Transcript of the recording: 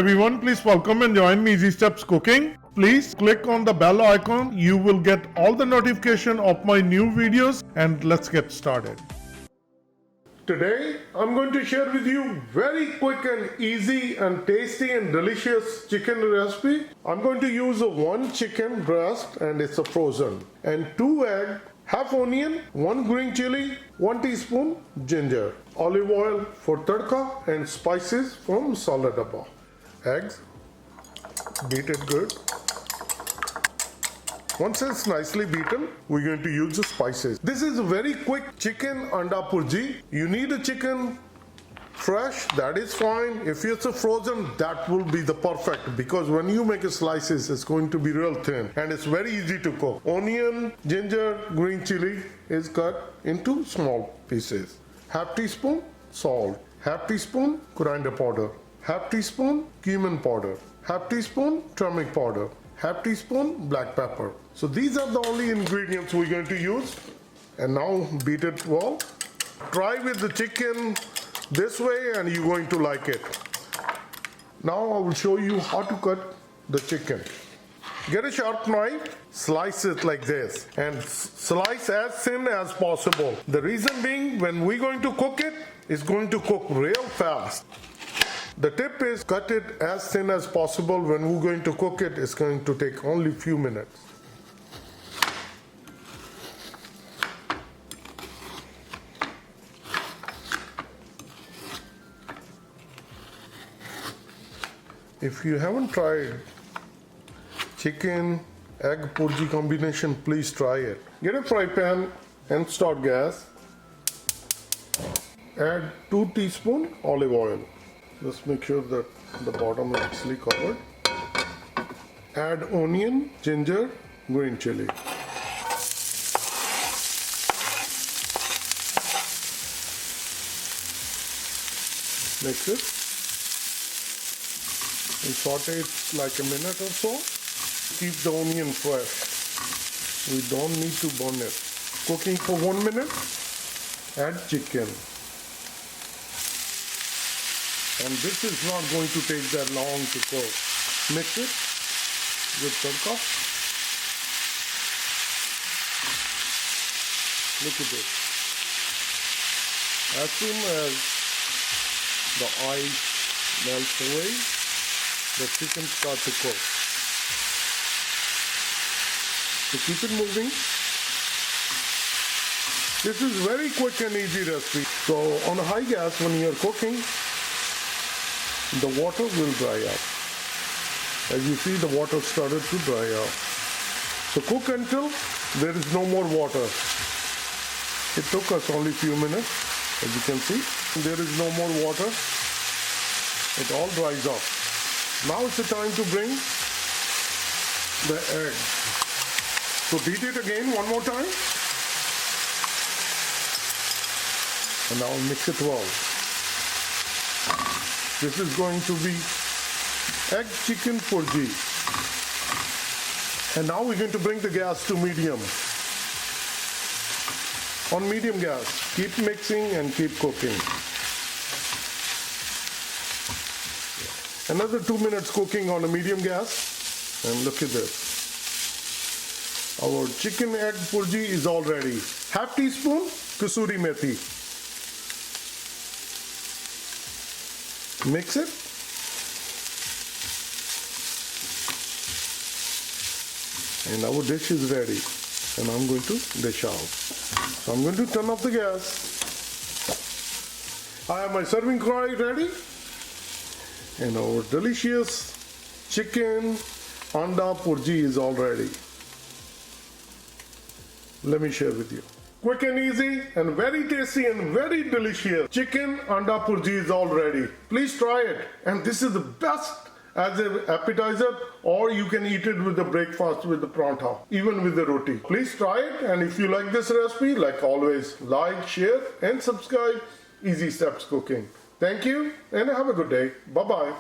everyone, please welcome and join me Easy Steps Cooking. Please click on the bell icon. You will get all the notification of my new videos, and let's get started. Today I'm going to share with you very quick and easy and tasty and delicious chicken recipe. I'm going to use one chicken breast and it's a frozen, and 2 eggs, half onion, 1 green chili, 1 teaspoon ginger, olive oil for tadka, and spices from masala dabba. Eggs, beat it good. Once it's nicely beaten, we're going to use the spices. This is a very quick chicken anda Bhurji. You need a chicken fresh, that is fine. If it's a frozen, that will be the perfect, because when you make a slices, it's going to be real thin and it's very easy to cook. Onion, ginger, green chili is cut into small pieces. Half teaspoon salt, half teaspoon coriander powder, half teaspoon cumin powder, half teaspoon turmeric powder, half teaspoon black pepper. So these are the only ingredients we're going to use. And now beat it well. Try with the chicken this way and you're going to like it. Now I will show you how to cut the chicken. Get a sharp knife, slice it like this, and slice as thin as possible. The reason being, when we're going to cook it, it's going to cook real fast. The tip is cut it as thin as possible. When we're going to cook it, it's going to take only few minutes. If you haven't tried chicken egg Bhurji combination, please try it. Get a fry pan and start gas. Add 2 teaspoons olive oil. Just make sure that the bottom is actually covered. Add onion, ginger, green chili. Mix it and saute it like a minute or so. Keep the onion fresh. We don't need to burn it. Cooking for 1 minute. Add chicken. And this is not going to take that long to cook. Mix it with tadka. Look at this. As soon as the ice melts away, the chicken starts to cook. So keep it moving. This is very quick and easy recipe. So on a high gas, when you're cooking, the water will dry up. As you see, the water started to dry up. So cook until there is no more water. It took us only few minutes, as you can see. There is no more water. It all dries up. Now it's the time to bring the egg. So beat it again one more time. And now mix it well. This is going to be egg chicken Bhurji. And now we're going to bring the gas to medium. On medium gas, keep mixing and keep cooking. Another 2 minutes cooking on a medium gas, and look at this. Our chicken egg Bhurji is all ready. Half teaspoon kasuri methi. Mix it. And our dish is ready. And I'm going to dish out. So I'm going to turn off the gas. I have my serving tray ready. And our delicious chicken anda Bhurji is all ready. Let me share with you. Quick and easy and very tasty and very delicious chicken anda Bhurji is all ready. Please try it. And this is the best as an appetizer, or you can eat it with the breakfast with the paratha, even with the roti. Please try it, and if you like this recipe, like always, like, share and subscribe Easy Steps Cooking. Thank you and have a good day. Bye-bye.